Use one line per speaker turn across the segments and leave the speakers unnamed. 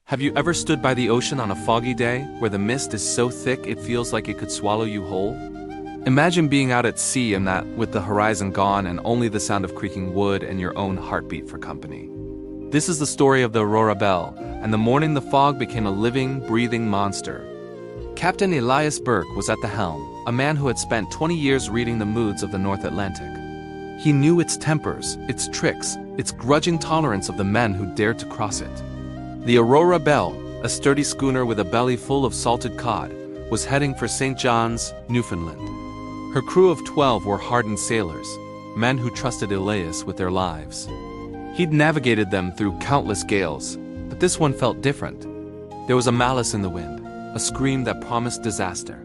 Have you ever stood by the ocean on a foggy day, where the mist is so thick it feels like it could swallow you whole? Imagine being out at sea and that, with the horizon gone and only the sound of creaking wood and your own heartbeat for company. This is the story of the Aurora Belle, and the morning the fog became a living, breathing monster. Captain Elias Burke was at the helm, a man who had spent 20 years reading the moods of the North Atlantic. He knew its tempers, its tricks, its grudging tolerance of the men who dared to cross it. The Aurora Belle, a sturdy schooner with a belly full of salted cod, was heading for St. John's, Newfoundland. Her crew of 12 were hardened sailors, men who trusted Elias with their lives. He'd navigated them through countless gales, but this one felt different. There was a malice in the wind, a scream that promised disaster.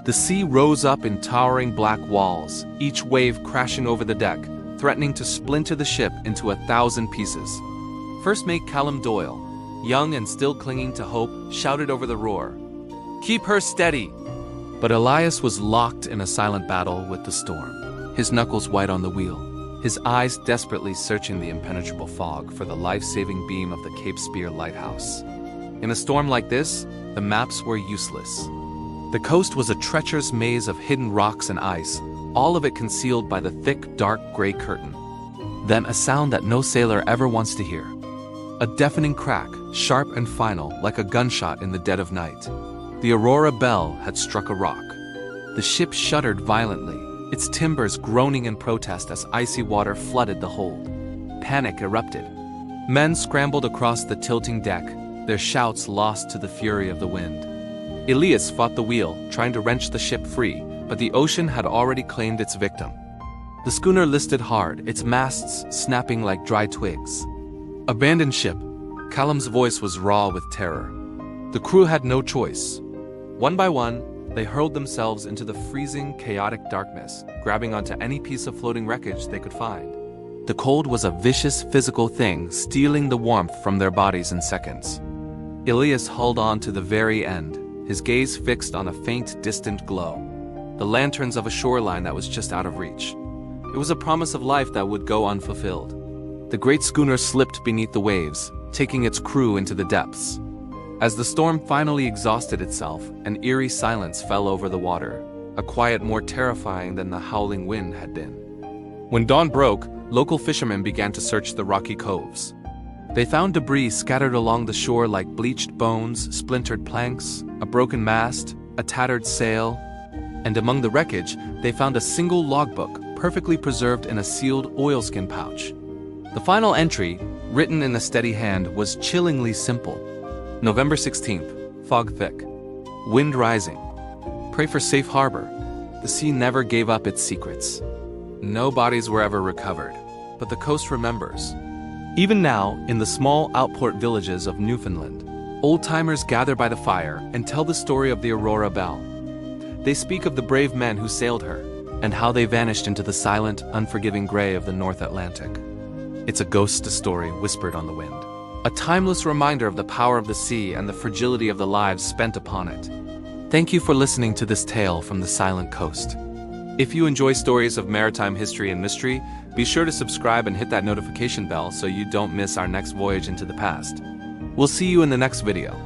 The sea rose up in towering black walls, each wave crashing over the deck, threatening to splinter the ship into 1,000 pieces. First mate Callum Doyle, young and still clinging to hope, shouted over the roar, "Keep her steady!" But Elias was locked in a silent battle with the storm, his knuckles white on the wheel, his eyes desperately searching the impenetrable fog for the life-saving beam of the Cape Spear lighthouse. In a storm like this, the maps were useless. The coast was a treacherous maze of hidden rocks and ice, all of it concealed by the thick, dark gray curtain. Then a sound that no sailor ever wants to hear. A deafening crack, sharp and final, like a gunshot in the dead of night. The Aurora Belle had struck a rock. The ship shuddered violently, its timbers groaning in protest as icy water flooded the hold. Panic erupted. Men scrambled across the tilting deck, their shouts lost to the fury of the wind. Elias fought the wheel, trying to wrench the ship free, but the ocean had already claimed its victim. The schooner listed hard, its masts snapping like dry twigs. Abandoned ship. Callum's voice was raw with terror. The crew had no choice. One by one, they hurled themselves into the freezing, chaotic darkness, grabbing onto any piece of floating wreckage they could find. The cold was a vicious physical thing, stealing the warmth from their bodies in seconds. Elias held on to the very end, his gaze fixed on a faint, distant glow. The lanterns of a shoreline that was just out of reach. It was a promise of life that would go unfulfilled. The great schooner slipped beneath the waves, taking its crew into the depths. As the storm finally exhausted itself, an eerie silence fell over the water, a quiet more terrifying than the howling wind had been. When dawn broke, local fishermen began to search the rocky coves. They found debris scattered along the shore like bleached bones, splintered planks, a broken mast, a tattered sail, and among the wreckage, they found a single logbook, perfectly preserved in a sealed oilskin pouch. The final entry, written in a steady hand, was chillingly simple. November 16th, fog thick. Wind rising. Pray for safe harbor. The sea never gave up its secrets. No bodies were ever recovered, but the coast remembers. Even now, in the small outport villages of Newfoundland, old-timers gather by the fire and tell the story of the Aurora Belle. They speak of the brave men who sailed her, and how they vanished into the silent, unforgiving gray of the North Atlantic. It's a ghost story whispered on the wind. A timeless reminder of the power of the sea and the fragility of the lives spent upon it. Thank you for listening to this tale from the Silent Coast. If you enjoy stories of maritime history and mystery, be sure to subscribe and hit that notification bell so you don't miss our next voyage into the past. We'll see you in the next video.